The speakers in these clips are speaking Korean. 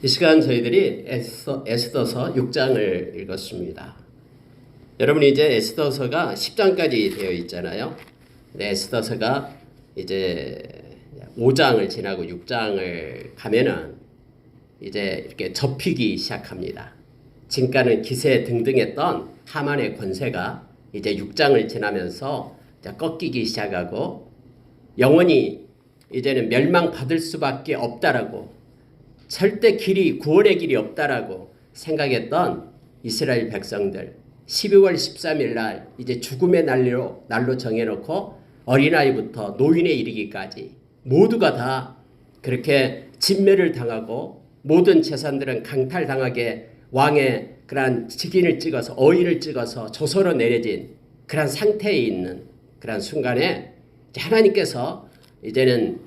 이 시간 저희들이 에스더서 6장을 읽었습니다. 여러분이 이제 에스더서가 10장까지 되어 있잖아요. 근데 에스더서가 이제 5장을 지나고 6장을 가면은 이제 이렇게 접히기 시작합니다. 지금까지는 기세등등했던 하만의 권세가 이제 6장을 지나면서 꺾이기 시작하고 영원히 이제는 멸망받을 수밖에 없다라고, 절대 구원의 길이 없다라고 생각했던 이스라엘 백성들, 12월 13일 날 이제 죽음의 날로 정해놓고 어린아이부터 노인에 이르기까지 모두가 다 그렇게 진멸을 당하고 모든 재산들은 강탈당하게 왕의 그러한 직인을 찍어서 어인을 찍어서 조서로 내려진 그러한 상태에 있는 그러한 순간에 하나님께서 이제는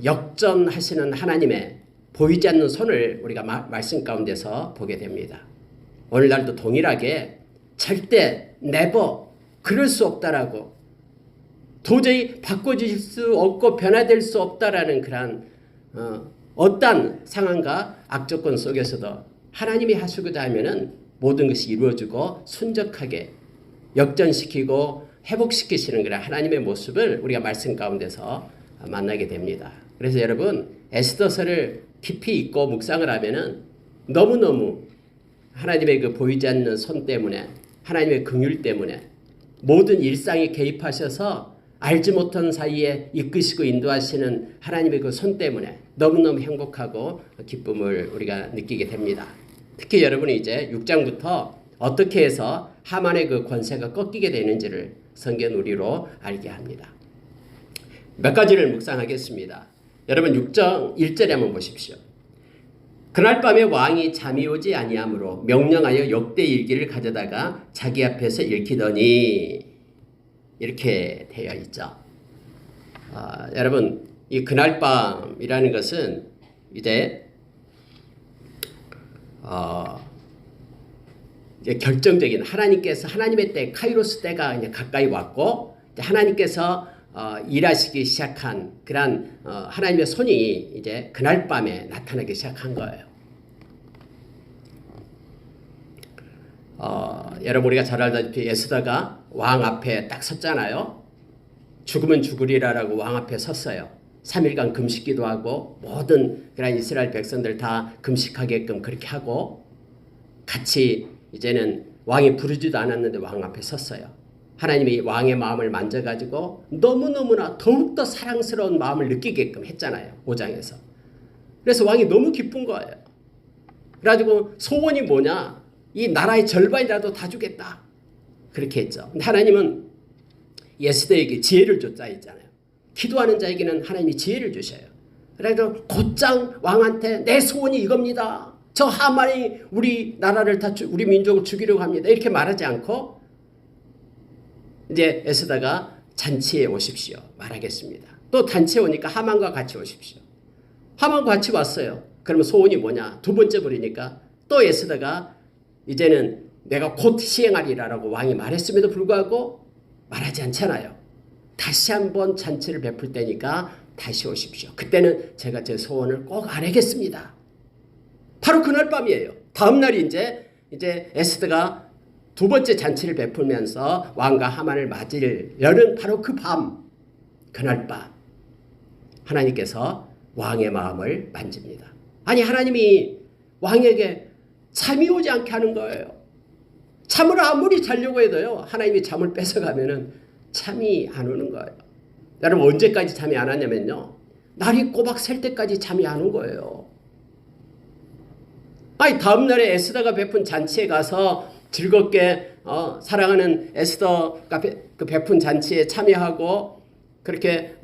역전하시는 하나님의 보이지 않는 손을 우리가 말씀 가운데서 보게 됩니다. 오늘날도 동일하게 절대 never 그럴 수 없다라고, 도저히 바꿔주실 수 없고 변화될 수 없다라는 그런 어떠한 상황과 악조건 속에서도 하나님이 하시고자 하면은 모든 것이 이루어지고 순적하게 역전시키고 회복시키시는 그런 하나님의 모습을 우리가 말씀 가운데서 만나게 됩니다. 그래서 여러분, 에스더서를 깊이 읽고 묵상을 하면은 너무너무 하나님의 그 보이지 않는 손 때문에, 하나님의 긍휼 때문에 모든 일상에 개입하셔서 알지 못한 사이에 이끄시고 인도하시는 하나님의 그 손 때문에 너무너무 행복하고 기쁨을 우리가 느끼게 됩니다. 특히 여러분이 이제 6장부터 어떻게 해서 하만의 그 권세가 꺾이게 되는지를 성경 우리로 알게 합니다. 몇 가지를 묵상하겠습니다. 여러분 6장 1절에 한번 보십시오. 그날 밤에 왕이 잠이 오지 아니하므로 명령하여 역대 일기를 가져다가 자기 앞에서 읽히더니, 이렇게 되어 있죠. 여러분, 이 그날 밤이라는 것은 이제 결정적인, 하나님의 때, 카이로스 때가 이제 가까이 왔고, 하나님께서 일하시기 시작한 그런 하나님의 손이 이제 그날 밤에 나타나기 시작한 거예요. 여러분, 우리가 잘 알다시피 에스더가 왕 앞에 딱 섰잖아요. 죽으면 죽으리라라고 왕 앞에 섰어요. 3일간 금식기도 하고 모든 그런 이스라엘 백성들 다 금식하게끔 그렇게 하고, 같이 이제는 왕이 부르지도 않았는데 왕 앞에 섰어요. 하나님이 왕의 마음을 만져가지고 너무너무나 더욱더 사랑스러운 마음을 느끼게끔 했잖아요. 5장에서. 그래서 왕이 너무 기쁜 거예요. 그래가지고 소원이 뭐냐? 이 나라의 절반이라도 다 주겠다. 그렇게 했죠. 근데 하나님은 에스더에게 지혜를 줬다 했잖아요. 기도하는 자에게는 하나님이 지혜를 주셔요. 그래서 곧장 왕한테 내 소원이 이겁니다. 저 하만이 우리 나라를 우리 민족을 죽이려고 합니다. 이렇게 말하지 않고 이제 에스더가 잔치에 오십시오 말하겠습니다. 또 잔치에 오니까 하만과 같이 오십시오. 하만과 같이 왔어요. 그러면 소원이 뭐냐? 두 번째 부르니까 또 에스더가 이제는 내가 곧 시행하리라라고 왕이 말했음에도 불구하고 말하지 않잖아요. 다시 한번 잔치를 베풀 때니까 다시 오십시오. 그때는 제가 제 소원을 꼭 알아겠습니다. 바로 그날 밤이에요. 다음 날이 이제 에스더가 두 번째 잔치를 베풀면서 왕과 하만을 맞으려는 바로 그 밤, 그날 밤 하나님께서 왕의 마음을 만집니다. 아니, 하나님이 왕에게 잠이 오지 않게 하는 거예요. 잠을 아무리 자려고 해도요, 하나님이 잠을 뺏어가면은 잠이 안 오는 거예요. 여러분, 언제까지 잠이 안 왔냐면요, 날이 꼬박 셀 때까지 잠이 안 온 거예요. 아니, 다음 날에 에스더가 베푼 잔치에 가서 즐겁게 사랑하는 에스더가 베푼 잔치에 참여하고 그렇게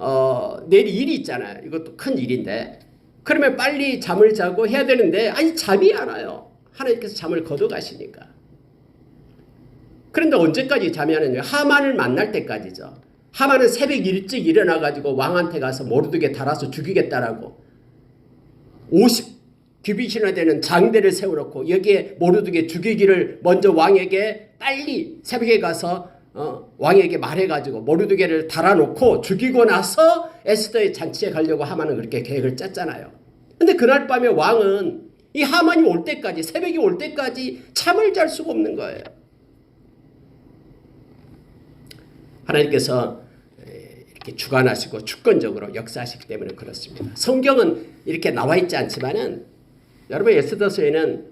내일 일이 있잖아요. 이것도 큰 일인데, 그러면 빨리 잠을 자고 해야 되는데 아니, 잠이 안 와요. 하나님께서 잠을 거둬가시니까. 그런데 언제까지 잠이 안 오냐면 하만을 만날 때까지죠. 하만은 새벽 일찍 일어나가지고 왕한테 가서 모르드게 달아서 죽이겠다라고 50규빗이나 되는 장대를 세워놓고 여기에 모르드게 죽이기를 먼저 왕에게 빨리 새벽에 가서 왕에게 말해가지고 모르드게를 달아놓고 죽이고 나서 에스더의 잔치에 가려고 하만은 그렇게 계획을 짰잖아요. 근데 그날 밤에 왕은 이 하만이 올 때까지, 새벽이 올 때까지 잠을 잘 수가 없는 거예요. 하나님께서 이렇게 주관하시고 주권적으로 역사하시기 때문에 그렇습니다. 성경은 이렇게 나와 있지 않지만은 여러분 에스더서에는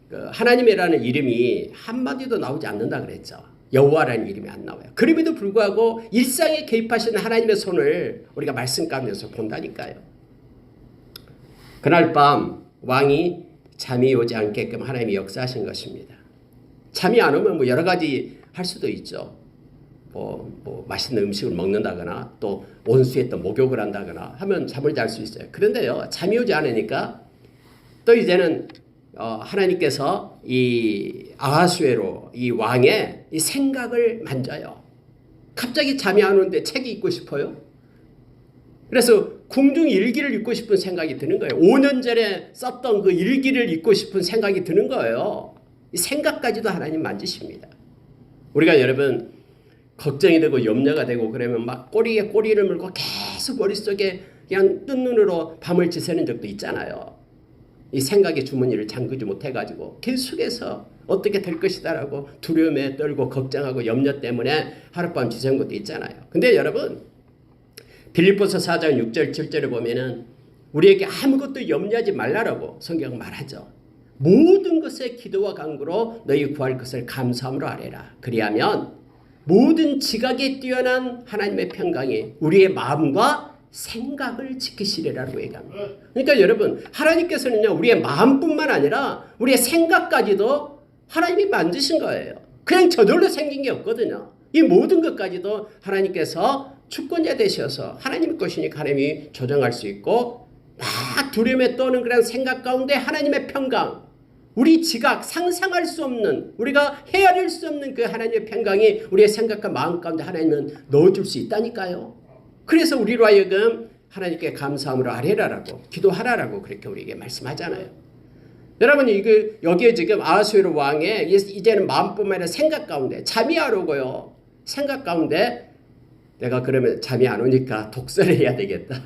그 하나님이라는 이름이 한마디도 나오지 않는다 그랬죠. 여호와라는 이름이 안 나와요. 그럼에도 불구하고 일상에 개입하시는 하나님의 손을 우리가 말씀 가운데서 본다니까요. 그날 밤 왕이 잠이 오지 않게끔 하나님이 역사하신 것입니다. 잠이 안 오면 뭐 여러 가지 할 수도 있죠. 뭐 맛있는 음식을 먹는다거나 또 온수에 또 목욕을 한다거나 하면 잠을 잘 수 있어요. 그런데요, 잠이 오지 않으니까 또 이제는 하나님께서 이 아하수에로 이 왕의 이 생각을 만져요. 갑자기 잠이 안 오는데 책이 읽고 싶어요. 그래서 궁중 일기를 읽고 싶은 생각이 드는 거예요. 5년 전에 썼던 그 일기를 읽고 싶은 생각이 드는 거예요. 이 생각까지도 하나님 만지십니다. 우리가 여러분 걱정이 되고 염려가 되고 그러면 막 꼬리에 꼬리를 물고 계속 머릿속에 그냥 뜬 눈으로 밤을 지새는 적도 있잖아요. 이 생각의 주머니를 잠그지 못해가지고 계속해서 어떻게 될 것이다라고 두려움에 떨고 걱정하고 염려 때문에 하룻밤 지새는 것도 있잖아요. 근데 여러분 빌립보서 4장 6절 7절에 보면은 우리에게 아무것도 염려하지 말라라고 성경은 말하죠. 모든 것에 기도와 간구로 너희 구할 것을 감사함으로 아뢰라. 그리하면 모든 지각에 뛰어난 하나님의 평강이 우리의 마음과 생각을 지키시리라고 얘기합니다. 그러니까 여러분 하나님께서는요 우리의 마음뿐만 아니라 우리의 생각까지도 하나님이 만드신 거예요. 그냥 저절로 생긴 게 없거든요. 이 모든 것까지도 하나님께서 주권자 되셔서 하나님의 것이니까 하나님이 조정할 수 있고 막 두려움에 떠는 그런 생각 가운데 하나님의 평강, 우리 지각 상상할 수 없는 우리가 헤아릴 수 없는 그 하나님의 평강이 우리의 생각과 마음 가운데 하나님은 넣어줄 수 있다니까요. 그래서 우리로 하여금 하나님께 감사함으로 아뢰라라고 기도하라라고 그렇게 우리에게 말씀하잖아요. 여러분 여기에 지금 아하수에로 왕의 이제는 마음뿐만 아니라 생각 가운데 잠이 안 오고요. 생각 가운데 내가 그러면 잠이 안 오니까 독서를 해야 되겠다.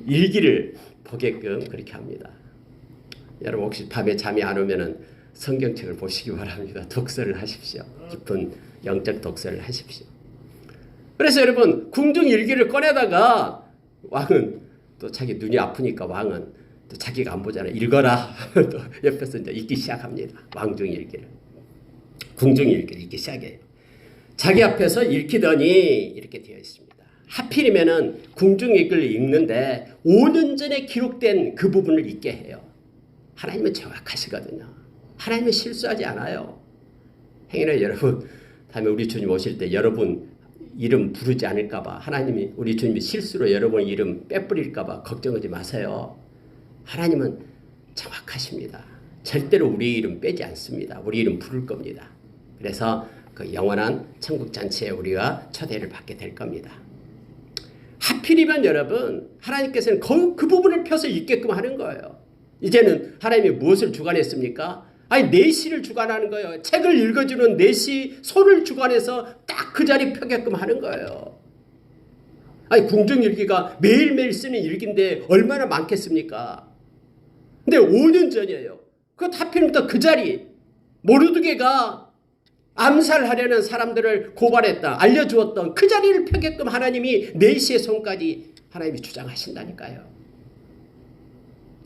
일기를 보게끔 그렇게 합니다. 여러분 혹시 밤에 잠이 안 오면은 성경책을 보시기 바랍니다. 독서를 하십시오. 깊은 영적 독서를 하십시오. 그래서 여러분 궁중 일기를 꺼내다가 왕은 또 자기 눈이 아프니까 왕은 또 자기가 안 보잖아요. 읽어라. 또 옆에서 이제 읽기 시작합니다. 왕중 일기를. 궁중 일기를 읽기 시작해요. 자기 앞에서 읽히더니 이렇게 되어 있습니다. 하필이면은 궁중 일기를 읽는데 5년 전에 기록된 그 부분을 읽게 해요. 하나님은 정확하시거든요. 하나님은 실수하지 않아요. 행여나 여러분 다음에 우리 주님 오실 때 여러분 이름 부르지 않을까 봐 하나님이 우리 주님이 실수로 여러분 이름 빼뿌릴까 봐 걱정하지 마세요. 하나님은 정확하십니다. 절대로 우리 이름 빼지 않습니다. 우리 이름 부를 겁니다. 그래서 그 영원한 천국 잔치에 우리가 초대를 받게 될 겁니다. 하필이면 여러분 하나님께서는 그 부분을 펴서 읽게끔 하는 거예요. 이제는 하나님이 무엇을 주관했습니까? 아니 내시를 주관하는 거예요. 책을 읽어주는 내시 손을 주관해서 딱 그 자리 펴게끔 하는 거예요. 아니 궁중일기가 매일매일 쓰는 일기인데 얼마나 많겠습니까? 근데 5년 전이에요. 그것 하필이면 그 자리 모르드게가 암살하려는 사람들을 고발했다 알려주었던 그 자리를 펴게끔 하나님이 내시의 손까지 하나님이 주장하신다니까요.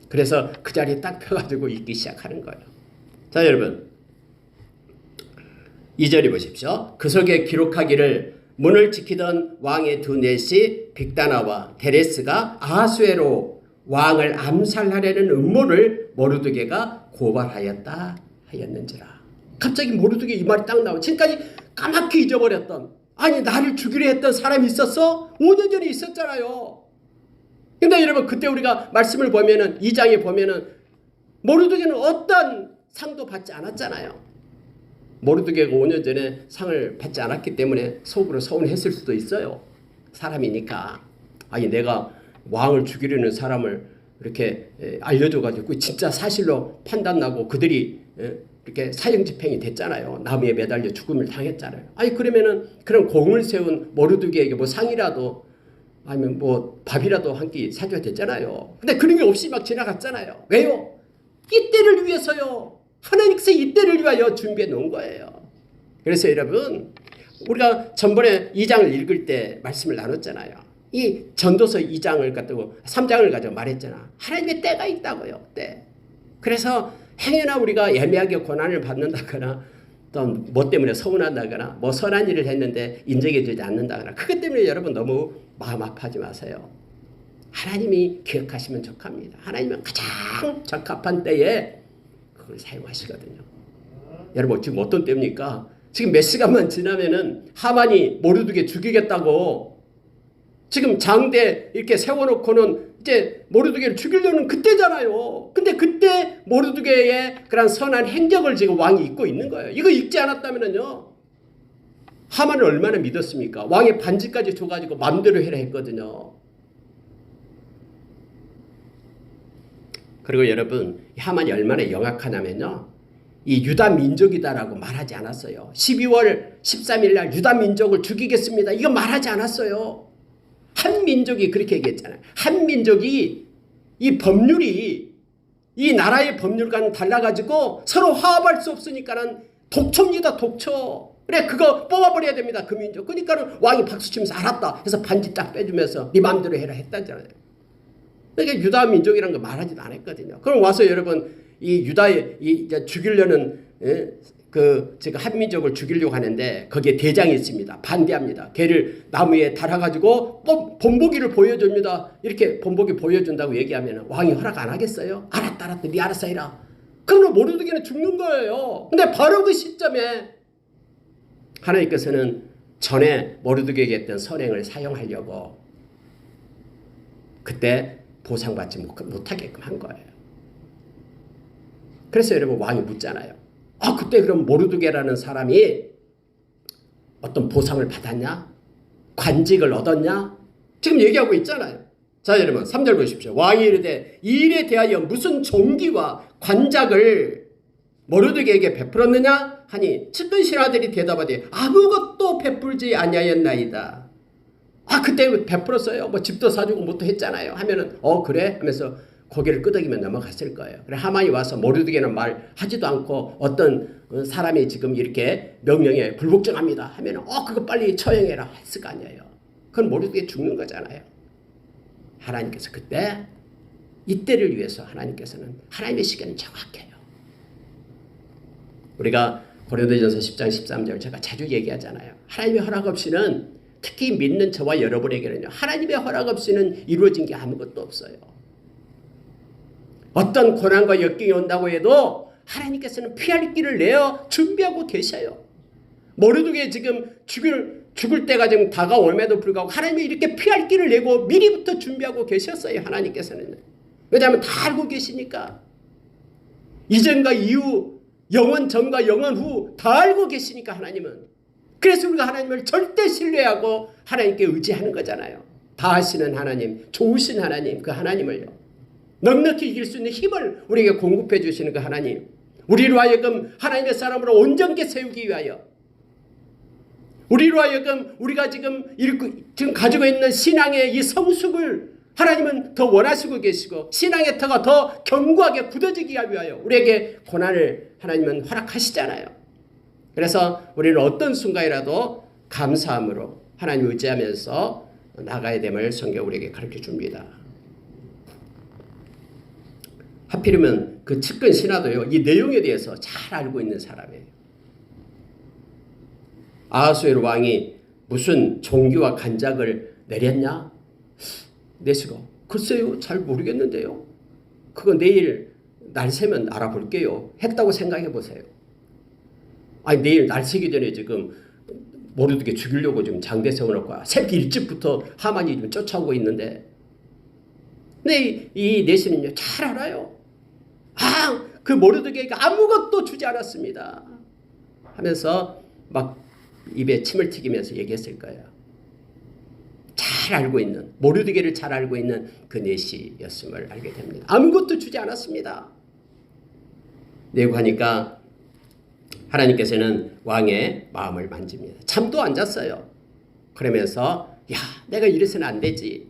그래서 그 자리에 딱 펴가지고 읽기 시작하는 거예요. 자 여러분 2절이 보십시오. 그 속에 기록하기를 문을 지키던 왕의 두 넷이 빅다나와 데레스가 아하수에로 왕을 암살하려는 음모를 모르드게가 고발하였다 하였는지라. 갑자기 모르드게 이 말이 딱 나와. 지금까지 까맣게 잊어버렸던 아니 나를 죽이려 했던 사람이 있었어? 5년 전에 있었잖아요. 근데 여러분 그때 우리가 말씀을 보면은 2장에 보면은 모르드게는 어떤 상도 받지 않았잖아요. 모르드게가 5년 전에 상을 받지 않았기 때문에 속으로 서운했을 수도 있어요. 사람이니까. 아니 내가 왕을 죽이려는 사람을 이렇게 알려줘가지고 진짜 사실로 판단나고 그들이 이렇게 사형 집행이 됐잖아요. 나무에 매달려 죽음을 당했잖아요. 아니 그러면은 그런 공을 세운 모르드게에게 뭐 상이라도 아니면 뭐 밥이라도 한 끼 사줘야 됐잖아요. 근데 그런 게 없이 막 지나갔잖아요. 왜요? 이때를 위해서요. 하나님께서 이때를 위하여 준비해 놓은 거예요. 그래서 여러분, 우리가 전번에 2장을 읽을 때 말씀을 나눴잖아요. 이 전도서 2장을 가지고 3장을 가지고 말했잖아. 하나님의 때가 있다고요. 때. 그래서 행여나 우리가 애매하게 고난을 받는다거나 또 뭐 때문에 서운한다거나 뭐 선한 일을 했는데 인정해 주지 않는다거나 그것 때문에 여러분 너무 마음 아파하지 마세요. 하나님이 기억하시면 족합니다. 하나님은 가장 적합한 때에 그걸 사용하시거든요. 여러분 지금 어떤 때입니까? 지금 몇 시간만 지나면은 하만이 모르드게 죽이겠다고 지금 장대 이렇게 세워놓고는 이제 모르드게를 죽이려는 그때잖아요. 근데 그때 모르드게의 그런 선한 행적을 지금 왕이 잊고 있는 거예요. 이거 읽지 않았다면요. 하만을 얼마나 믿었습니까? 왕의 반지까지 줘가지고 마음대로 해라 했거든요. 그리고 여러분 하만이 얼마나 영악하냐면요. 이 유다 민족이다라고 말하지 않았어요. 12월 13일 날 유다 민족을 죽이겠습니다. 이거 말하지 않았어요. 한 민족이 그렇게 얘기했잖아요. 한 민족이 이 법률이 이 나라의 법률과는 달라가지고 서로 화합할 수 없으니까는 독초입니다. 독초. 그래 그거 뽑아버려야 됩니다. 그 민족. 그러니까는 왕이 박수치면서 알았다. 그래서 반지 딱 빼주면서 네 마음대로 해라 했다잖아요. 그러니까 유다 민족이라는 거 말하지도 않았거든요. 그럼 와서 여러분 이 유다에 이제 죽이려는 제가 한민족을 죽이려고 하는데 거기에 대장이 있습니다. 반대합니다. 걔를 나무에 달아가지고 본보기를 보여줍니다. 이렇게 본보기 보여준다고 얘기하면 왕이 허락 안 하겠어요? 알았다 네 알아서 해라. 그러면 모르드게는 죽는 거예요. 근데 바로 그 시점에 하나님께서는 전에 모르드게에게 했던 선행을 사용하려고 그때 보상받지 못하게끔 한 거예요. 그래서 여러분 왕이 묻잖아요. 그때 그럼 모르드게라는 사람이 어떤 보상을 받았냐? 관직을 얻었냐? 지금 얘기하고 있잖아요. 자 여러분 3절 보십시오. 왕이 이르되 이 일에 대하여 무슨 종기와 관작을 모르드게에게 베풀었느냐? 하니 측근 신하들이 대답하되 아무것도 베풀지 아니하였나이다. 그때 베풀었어요. 뭐 집도 사주고 뭐도 했잖아요. 하면은 그래? 하면서 고개를 끄덕이면 넘어갔을 거예요. 그래 하만이 와서 모르드게는 말하지도 않고 어떤 사람이 지금 이렇게 명령에 불복종합니다 하면 그거 빨리 처형해라 했을 거 아니에요. 그건 모르드게 죽는 거잖아요. 하나님께서 그때 이때를 위해서 하나님께서는 하나님의 시간이 정확해요. 우리가 고린도전서 10장 13절 제가 자주 얘기하잖아요. 하나님의 허락 없이는 특히 믿는 저와 여러분에게는요. 하나님의 허락 없이는 이루어진 게 아무것도 없어요. 어떤 고난과 역경이 온다고 해도 하나님께서는 피할 길을 내어 준비하고 계셔요. 모르드게 지금 죽을 때가 지금 다가옴에도 불구하고 하나님이 이렇게 피할 길을 내고 미리부터 준비하고 계셨어요. 하나님께서는. 왜냐하면 다 알고 계시니까. 이전과 이후, 영원 전과 영원 후 다 알고 계시니까 하나님은. 그래서 우리가 하나님을 절대 신뢰하고 하나님께 의지하는 거잖아요. 다 아시는 하나님, 좋으신 하나님, 그 하나님을요. 넉넉히 이길 수 있는 힘을 우리에게 공급해 주시는 그 하나님. 우리로 하여금 하나님의 사람으로 온전케 세우기 위하여 우리로 하여금 우리가 지금 가지고 있는 신앙의 이 성숙을 하나님은 더 원하시고 계시고 신앙의 터가 더 견고하게 굳어지기 위하여 우리에게 고난을 하나님은 허락하시잖아요. 그래서 우리는 어떤 순간이라도 감사함으로 하나님 의지하면서 나가야 됨을 성경 우리에게 가르쳐 줍니다. 하필이면 그 측근 신하도요. 이 내용에 대해서 잘 알고 있는 사람이에요. 아하수에로 왕이 무슨 종기와 간작을 내렸냐? 내시고 글쎄요. 잘 모르겠는데요. 그거 내일 날 새면 알아볼게요. 했다고 생각해 보세요. 내일 날 새기 전에 지금 모르드게 죽이려고 지금 장대 세워놓고 새벽 일찍부터 하만이 지금 쫓아오고 있는데 근데 이 내시는요. 잘 알아요. 그 모르드게가 아무것도 주지 않았습니다 하면서 막 입에 침을 튀기면서 얘기했을 거예요. 잘 알고 있는 모르드게를 잘 알고 있는 그 내시였음을 알게 됩니다. 아무것도 주지 않았습니다. 내고 하니까 하나님께서는 왕의 마음을 만집니다. 잠도 안 잤어요. 그러면서 내가 이래서는 안 되지.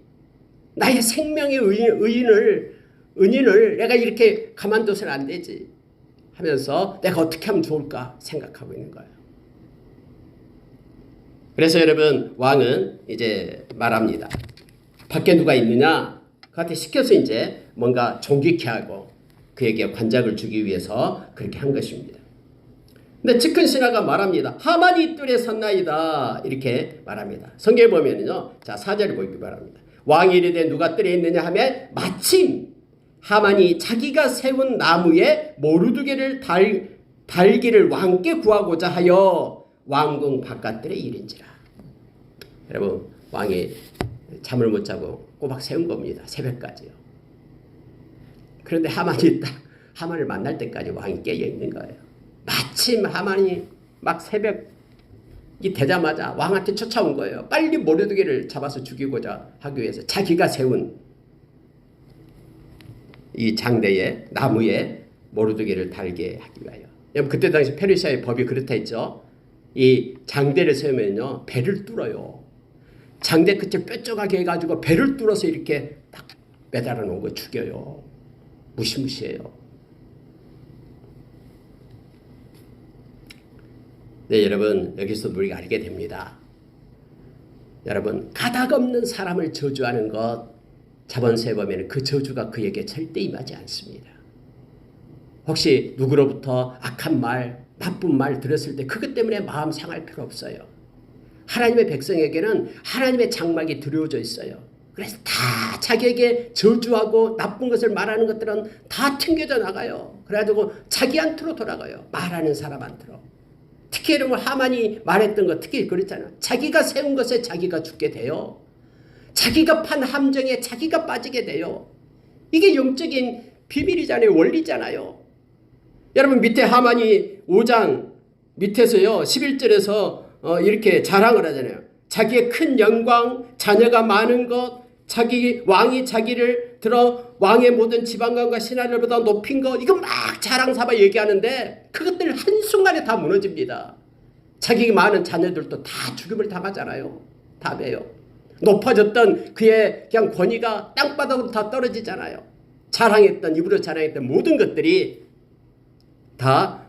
나의 생명의 의인을 은인을 내가 이렇게 가만둬서는 안 되지 하면서 내가 어떻게 하면 좋을까 생각하고 있는 거예요. 그래서 여러분 왕은 이제 말합니다. 밖에 누가 있느냐? 그한테 시켜서 이제 뭔가 존귀케 하고 그에게 관작을 주기 위해서 그렇게 한 것입니다. 근데 측근 신하가 말합니다. 하만이 뜰에 섰나이다. 이렇게 말합니다. 성경에 보면은요. 자, 4절을 보기 바랍니다. 왕이 이르되 누가 뜰에 있느냐 하면 마침 하만이 자기가 세운 나무에 모르드게를 달기를 왕께 구하고자 하여 왕궁 바깥들에 이른지라. 여러분 왕이 잠을 못 자고 꼬박 세운 겁니다. 새벽까지요. 그런데 하만을 만날 때까지 왕이 깨어 있는 거예요. 마침 하만이 막 새벽이 되자마자 왕한테 쫓아온 거예요. 빨리 모르드게를 잡아서 죽이고자 하기 위해서 자기가 세운 이 장대에 나무에 모르드게를 달게 하기 위하여. 여러분 그때 당시 페르시아의 법이 그렇다 했죠. 이 장대를 세우면요 배를 뚫어요. 장대 끝을 뾰족하게 해가지고 배를 뚫어서 이렇게 딱 매달아 놓은 거 죽여요. 무시무시해요. 네, 여러분 여기서 우리가 알게 됩니다. 여러분 가닥 없는 사람을 저주하는 것 자본세에 보면 그 저주가 그에게 절대 임하지 않습니다. 혹시 누구로부터 악한 말, 나쁜 말 들었을 때 그것 때문에 마음 상할 필요 없어요. 하나님의 백성에게는 하나님의 장막이 두려워져 있어요. 그래서 다 자기에게 저주하고 나쁜 것을 말하는 것들은 다 튕겨져 나가요. 그래가지고 자기한테로 돌아가요. 말하는 사람한테로. 특히 여러분 하만이 말했던 것 특히 그렇잖아요. 자기가 세운 것에 자기가 죽게 돼요. 자기가 판 함정에 자기가 빠지게 돼요. 이게 영적인 비밀이잖아요. 원리잖아요. 여러분 밑에 하만이 5장 밑에서요 11절에서 이렇게 자랑을 하잖아요. 자기의 큰 영광, 자녀가 많은 것, 왕이 자기를 들어 왕의 모든 지방관과 신하들보다 높인 것, 이거 막 자랑 삼아 얘기하는데 그것들 한순간에 다 무너집니다. 자기가 많은 자녀들도 다 죽음을 당하잖아요. 다 배요. 높아졌던 그의 그냥 권위가 땅바닥으로 다 떨어지잖아요. 자랑했던 입으로 자랑했던 모든 것들이 다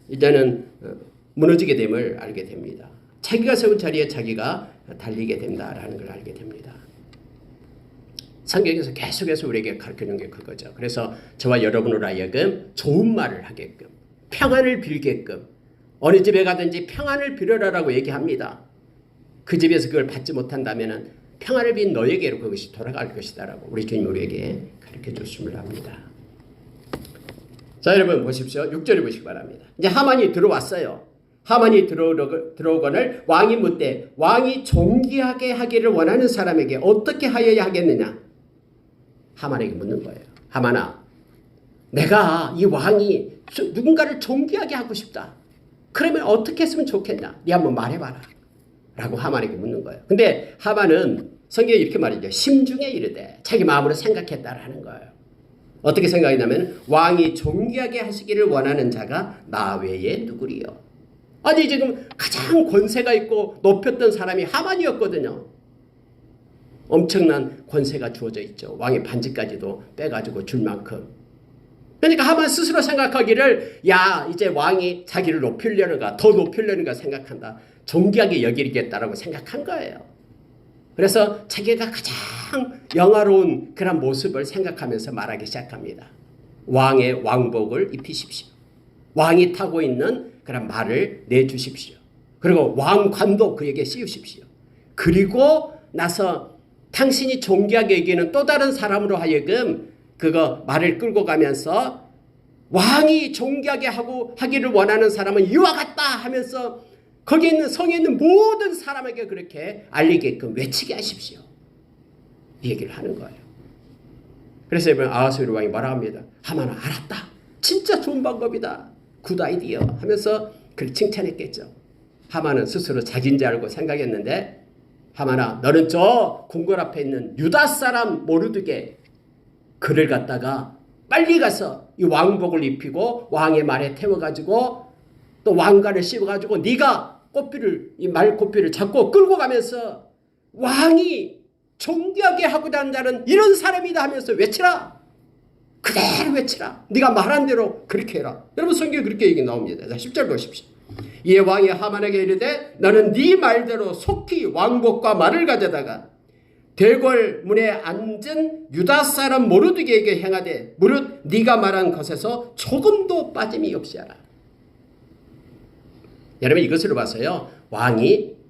이제는 무너지게 됨을 알게 됩니다. 자기가 세운 자리에 자기가 달리게 된다라는 걸 알게 됩니다. 성경에서 계속해서 우리에게 가르쳐주는 게 그거죠. 그래서 저와 여러분으로 하여금 좋은 말을 하게끔 평안을 빌게끔 어느 집에 가든지 평안을 빌어라라고 얘기합니다. 그 집에서 그걸 받지 못한다면 평안을 빈 너에게로 그것이 돌아갈 것이다라고 우리 주님 우리에게 가르쳐 줬음을 합니다. 자 여러분 보십시오. 6절을 보시기 바랍니다. 이제 하만이 들어왔어요. 하만이 들어오거늘 왕이 묻되 왕이 존귀하게 하기를 원하는 사람에게 어떻게 하여야 하겠느냐. 하만에게 묻는 거예요. 하만아, 내가 이 왕이 누군가를 존귀하게 하고 싶다. 그러면 어떻게 했으면 좋겠냐. 네 한번 말해봐라. 라고 하만에게 묻는 거예요. 근데 하만은 성경에 이렇게 말이죠. 심중에 이르되 자기 마음으로 생각했다라는 거예요. 어떻게 생각했냐면 왕이 존귀하게 하시기를 원하는 자가 나 외에 누구리요. 아니 지금 가장 권세가 있고 높였던 사람이 하만이었거든요. 엄청난 권세가 주어져 있죠. 왕의 반지까지도 빼가지고 줄 만큼. 그러니까 하만 스스로 생각하기를 야 이제 왕이 자기를 높이려는가 더 높이려는가 생각한다. 존귀하게 여기겠다라고 생각한 거예요. 그래서 자기가 가장 영화로운 그런 모습을 생각하면서 말하기 시작합니다. 왕의 왕복을 입히십시오. 왕이 타고 있는 그런 말을 내주십시오. 그리고 왕관도 그에게 씌우십시오. 그리고 나서 당신이 존귀하게 여기는 또 다른 사람으로 하여금 그거 말을 끌고 가면서 왕이 존귀하게 하기를 원하는 사람은 이와 같다 하면서 거기 있는 성에 있는 모든 사람에게 그렇게 알리게끔 외치게 하십시오. 이 얘기를 하는 거예요. 그래서 이번 아하스웨로 왕이 뭐라 합니다. 하만아 알았다. 진짜 좋은 방법이다. 굿 아이디어 하면서 그를 칭찬했겠죠. 하만은 스스로 자기인 줄 알고 생각했는데 하만아 너는 저 궁궐 앞에 있는 유다 사람 모르드게 그를 갖다가 빨리 가서 이 왕복을 입히고 왕의 말에 태워가지고 또 왕관을 씌워가지고 네가 이 말 꼬피를 잡고 끌고 가면서 왕이 존귀하게 하고자 하는 자는 이런 사람이다 하면서 외치라. 그대로 외치라. 네가 말한 대로 그렇게 해라. 여러분 성경에 그렇게 얘기 나옵니다. 자, 10절 보십시오. 이에 왕이 하만에게 이르되 너는 네 말대로 속히 왕복과 말을 가져다가 대궐 문에 앉은 유다 사람 모르드게에게 행하되 무릇 네가 말한 것에서 조금도 빠짐이 없이 하라. 여러분 이것으로 봐서요. 왕이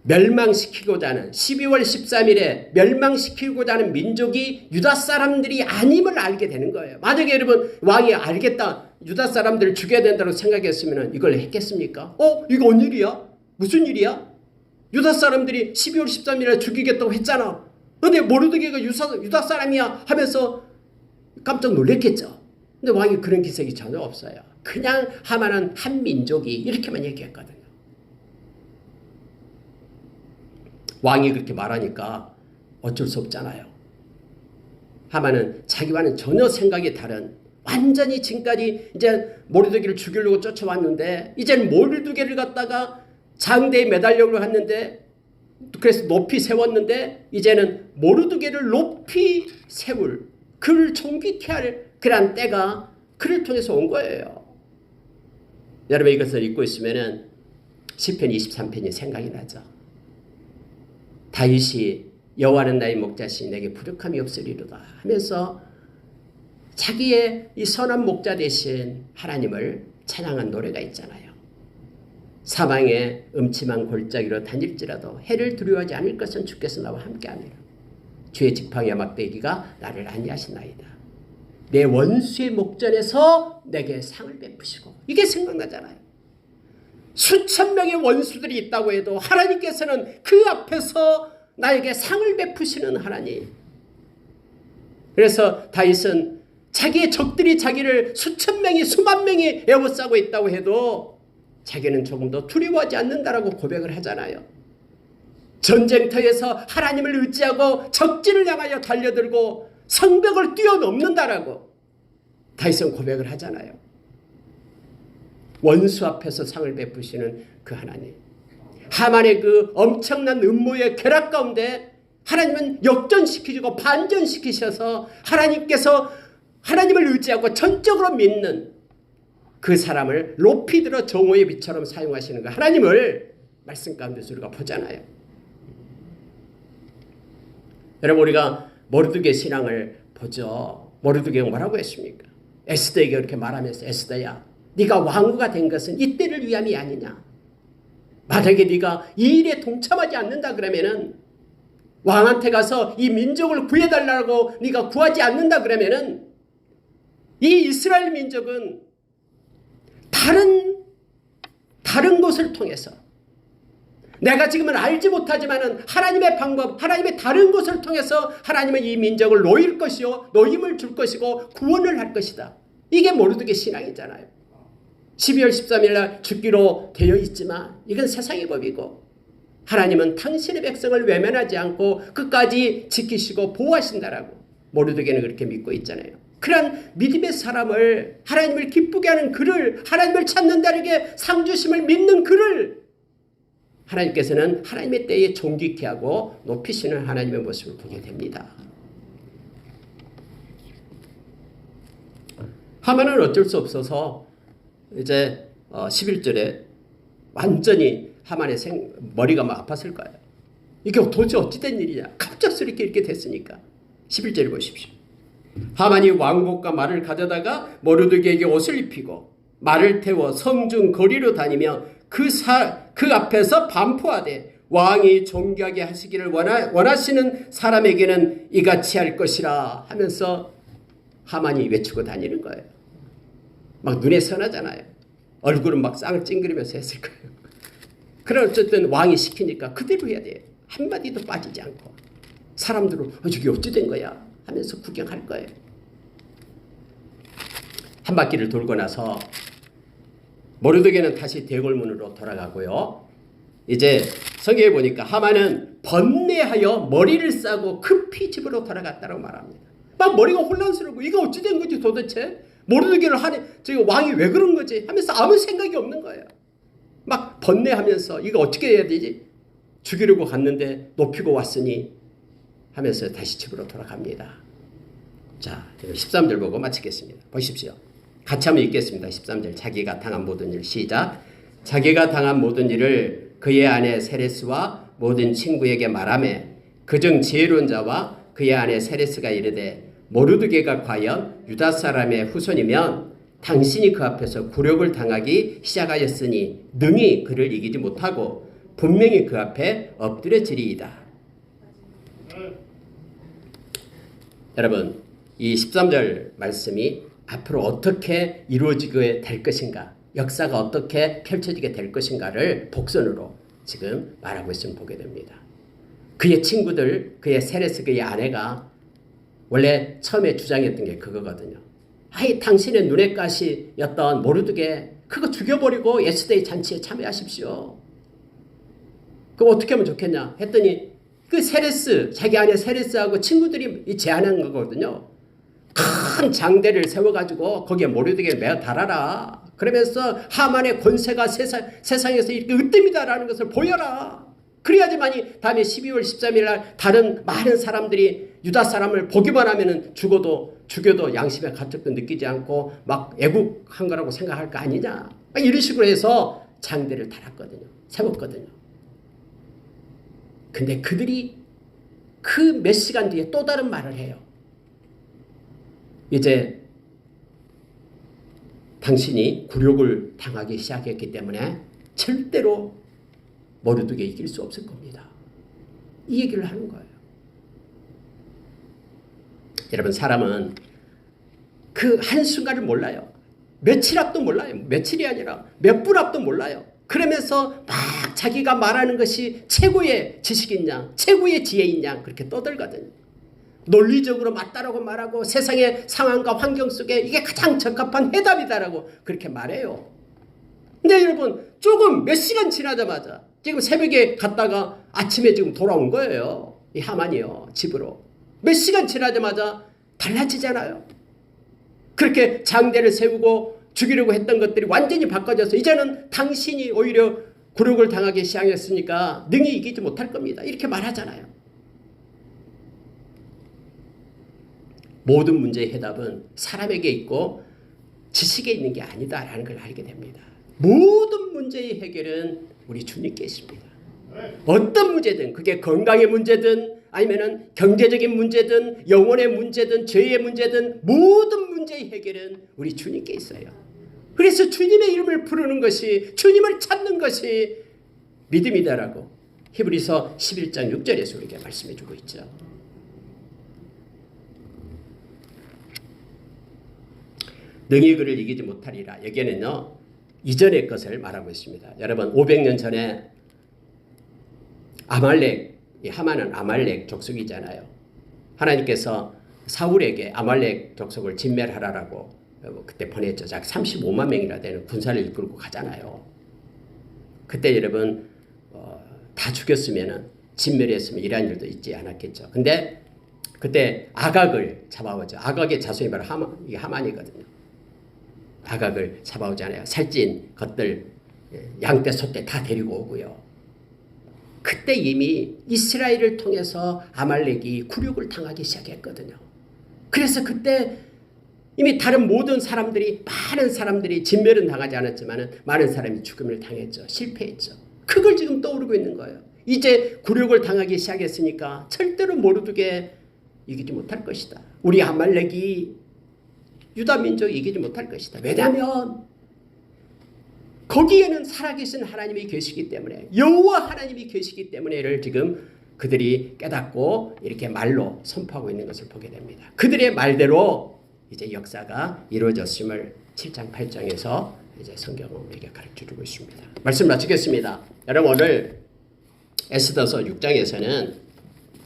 멸망시키고자 하는 12월 13일에 멸망시키고자 하는 민족이 유다 사람들이 아님을 알게 되는 거예요. 만약에 여러분 왕이 알겠다. 유다 사람들을 죽여야 된다고 생각했으면 이걸 했겠습니까? 이거 뭔 일이야? 무슨 일이야? 유다 사람들이 12월 13일에 죽이겠다고 했잖아. 근데 모르드게가 유다 사람이야 하면서 깜짝 놀랐겠죠. 근데 왕이 그런 기색이 전혀 없어요. 그냥 하만은 한 민족이 이렇게만 얘기했거든요. 왕이 그렇게 말하니까 어쩔 수 없잖아요. 하만은 자기와는 전혀 생각이 다른 완전히 지금까지 이제 모르드게를 죽이려고 쫓아왔는데 이제는 모르드게를 갖다가 장대에 매달려고 했는데 그래서 높이 세웠는데 이제는 모르드게를 높이 세울 그를 존귀케 할 그런 때가 그를 통해서 온 거예요. 여러분 이것을 읽고 있으면 시편 23편이 생각이 나죠. 다윗이 여호와는 나의 목자시니 내게 부족함이 없으리로다 하면서 자기의 이 선한 목자 되신 하나님을 찬양한 노래가 있잖아요. 사방에 음침한 골짜기로 다닐지라도 해를 두려워하지 않을 것은 주께서 나와 함께하니라. 주의 지팡이와 막대기가 나를 안위하시나이다. 내 원수의 목전에서 내게 상을 베푸시고. 이게 생각나잖아요. 수천 명의 원수들이 있다고 해도 하나님께서는 그 앞에서 나에게 상을 베푸시는 하나님. 그래서 다윗은 자기의 적들이 자기를 수천 명이 수만 명이 에워싸고 있다고 해도 자기는 조금 더 두려워하지 않는다라고 고백을 하잖아요. 전쟁터에서 하나님을 의지하고 적진을 향하여 달려들고 성벽을 뛰어넘는다라고 다윗은 고백을 하잖아요. 원수 앞에서 상을 베푸시는 그 하나님. 하만의 그 엄청난 음모의 쾌락 가운데 하나님은 역전시키시고 반전시키셔서 하나님께서 하나님을 의지하고 전적으로 믿는 그 사람을 높이 들어 정오의 빛처럼 사용하시는 그 하나님을 말씀 가운데서 우리가 보잖아요. 여러분 우리가 모르드게 신앙을 보죠. 모르드게가 뭐라고 했습니까? 에스더에게 그렇게 말하면서 에스더야 네가 왕후가 된 것은 이때를 위함이 아니냐. 만약에 네가 이 일에 동참하지 않는다 그러면은 왕한테 가서 이 민족을 구해달라고 네가 구하지 않는다 그러면은 이 이스라엘 민족은 다른 곳을 통해서 내가 지금은 알지 못하지만은 하나님의 방법, 하나님의 다른 곳을 통해서 하나님은 이 민족을 놓일 것이요 노임을 줄 것이고 구원을 할 것이다. 이게 모르드게 신앙이잖아요. 12월 13일 날 죽기로 되어 있지만 이건 세상의 법이고 하나님은 당신의 백성을 외면하지 않고 끝까지 지키시고 보호하신다라고 모르드게는 그렇게 믿고 있잖아요. 그런 믿음의 사람을 하나님을 기쁘게 하는 그를 하나님을 찾는 자에게 상 주심을 믿는 그를 하나님께서는 하나님의 때에 존귀케 하고 높이시는 하나님의 모습을 보게 됩니다. 하만은 어쩔 수 없어서 이제 11절에 완전히 하만의 머리가 막 아팠을 거예요. 이게 도대체 어찌된 일이냐. 갑작스럽게 이렇게 됐으니까. 11절을 보십시오. 하만이 왕복과 말을 가져다가 모르드게에게 옷을 입히고 말을 태워 성중 거리로 다니며 그 앞에서 반포하되 왕이 존귀하게 하시기를 원하시는 사람에게는 이같이 할 것이라 하면서 하만이 외치고 다니는 거예요. 막 눈에 선하잖아요. 얼굴은 막 쌍을 찡그리면서 했을 거예요. 그래 어쨌든 왕이 시키니까 그대로 해야 돼요. 한마디도 빠지지 않고 사람들은 저게 어찌 된 거야 하면서 구경할 거예요. 한 바퀴를 돌고 나서 모르드게는 다시 대궐문으로 돌아가고요. 이제 성경에 보니까 하만은 번뇌하여 머리를 싸고 급히 집으로 돌아갔다고 말합니다. 막 머리가 혼란스럽고 이거 어찌 된 거지 도대체? 모르드게를 왕이 왜 그런 거지? 하면서 아무 생각이 없는 거예요. 막 번뇌하면서 이거 어떻게 해야 되지? 죽이려고 갔는데 높이고 왔으니 하면서 다시 집으로 돌아갑니다. 자, 13절 보고 마치겠습니다. 보십시오. 같이 한번 읽겠습니다. 13절. 자기가 당한 모든 일. 시작. 자기가 당한 모든 일을 그의 아내 세레스와 모든 친구에게 말하매 그중 지혜로운 자와 그의 아내 세레스가 이르되 모르드게가 과연 유다 사람의 후손이면 당신이 그 앞에서 굴욕을 당하기 시작하였으니 능히 그를 이기지 못하고 분명히 그 앞에 엎드려지리이다. 여러분, 이 13절 말씀이 앞으로 어떻게 이루어지게 될 것인가, 역사가 어떻게 펼쳐지게 될 것인가를 복선으로 지금 말하고 있음을 보게 됩니다. 그의 친구들, 그의 세레스, 그의 아내가 원래 처음에 주장했던 게 그거거든요. 아이, 당신의 눈의 가시였던 모르드게 그거 죽여버리고 예스데이 잔치에 참여하십시오. 그럼 어떻게 하면 좋겠냐 했더니 그 세레스, 자기 아내 세레스하고 친구들이 제안한 거거든요. 큰 장대를 세워가지고 거기에 모르드게를 매어 달아라. 그러면서 하만의 권세가 세상에서 이렇게 으뜸이다라는 것을 보여라. 그래야지만이 다음에 12월 13일 날 다른 많은 사람들이 유다 사람을 보기만 하면은 죽여도 양심의 가책도 느끼지 않고 막 애국한 거라고 생각할 거 아니냐. 이런 식으로 해서 장대를 달았거든요. 세웠거든요. 근데 그들이 그 몇 시간 뒤에 또 다른 말을 해요. 이제 당신이 굴욕을 당하기 시작했기 때문에 절대로 모르드게 이길 수 없을 겁니다. 이 얘기를 하는 거예요. 여러분, 사람은 그 한순간을 몰라요. 며칠 앞도 몰라요. 며칠이 아니라 몇 분 앞도 몰라요. 그러면서 막 자기가 말하는 것이 최고의 지식인 양, 최고의 지혜인 양 그렇게 떠들거든요. 논리적으로 맞다라고 말하고 세상의 상황과 환경 속에 이게 가장 적합한 해답이다라고 그렇게 말해요. 근데 여러분, 조금 몇 시간 지나자마자 지금 새벽에 갔다가 아침에 지금 돌아온 거예요. 이 하만이요, 집으로. 몇 시간 지나자마자 달라지잖아요. 그렇게 장대를 세우고 죽이려고 했던 것들이 완전히 바꿔져서 이제는 당신이 오히려 굴욕을 당하기 시작했으니까 능히 이기지 못할 겁니다. 이렇게 말하잖아요. 모든 문제의 해답은 사람에게 있고 지식에 있는 게 아니다라는 걸 알게 됩니다. 모든 문제의 해결은 우리 주님께 있습니다. 어떤 문제든, 그게 건강의 문제든 아니면은 경제적인 문제든 영혼의 문제든 죄의 문제든 모든 문제의 해결은 우리 주님께 있어요. 그래서 주님의 이름을 부르는 것이, 주님을 찾는 것이 믿음이다라고 히브리서 11장 6절에서 우리에게 말씀해 주고 있죠. 능히 그를 이기지 못하리라. 여기에는요, 이전의 것을 말하고 있습니다. 여러분, 500년 전에 아말렉, 하만은 아말렉 족속이잖아요. 하나님께서 사울에게 아말렉 족속을 진멸하라라고 그때 보냈죠. 약 35만 명이나 되는 군사를 이끌고 가잖아요. 그때 여러분 다 죽였으면, 진멸했으면 이러한 일도 있지 않았겠죠. 근데 그때 아각을 잡아오죠. 아각의 자손이 바로 이게 하만이거든요. 아각을 잡아오잖아요. 살찐 것들, 양떼, 소떼 다 데리고 오고요. 그때 이미 이스라엘을 통해서 아말렉이 굴욕을 당하기 시작했거든요. 그래서 그때 이미 다른 모든 사람들이, 많은 사람들이 진멸은 당하지 않았지만 많은 사람이 죽음을 당했죠. 실패했죠. 그걸 지금 떠오르고 있는 거예요. 이제 굴욕을 당하기 시작했으니까 절대로 모르드게 이기지 못할 것이다. 우리 아말렉이 유다 민족이 이기지 못할 것이다. 왜냐하면 거기에는 살아계신 하나님이 계시기 때문에, 여호와 하나님이 계시기 때문에를 지금 그들이 깨닫고 이렇게 말로 선포하고 있는 것을 보게 됩니다. 그들의 말대로 이제 역사가 이루어졌음을 7장 8장에서 이제 성경은 우리에게 가르쳐주고 있습니다. 말씀 마치겠습니다. 여러분, 오늘 에스더서 6장에서는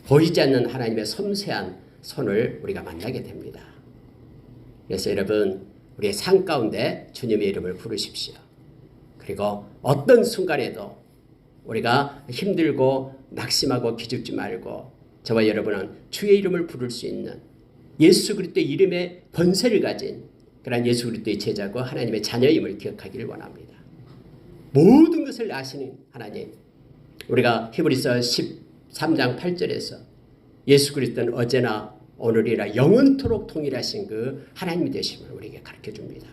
보이지 않는 하나님의 섬세한 손을 우리가 만나게 됩니다. 그래서 여러분, 우리의 삶 가운데 주님의 이름을 부르십시오. 그리고 어떤 순간에도 우리가 힘들고 낙심하고 기죽지 말고 저와 여러분은 주의 이름을 부를 수 있는 예수 그리스도의 이름의 권세를 가진 그런 예수 그리스도의 제자고 하나님의 자녀임을 기억하기를 원합니다. 모든 것을 아시는 하나님, 우리가 히브리서 13장 8절에서 예수 그리스도는 어제나 오늘이라 영원토록 동일하신 그 하나님이 되심을 우리에게 가르쳐 줍니다.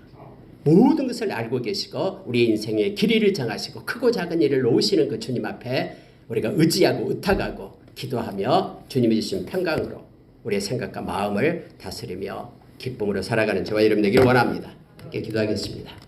모든 것을 알고 계시고 우리 인생의 길이를 정하시고 크고 작은 일을 놓으시는 그 주님 앞에 우리가 의지하고 의탁하고 기도하며 주님이 주신 평강으로 우리의 생각과 마음을 다스리며 기쁨으로 살아가는 저와 여러분 되기를 원합니다. 함께 기도하겠습니다.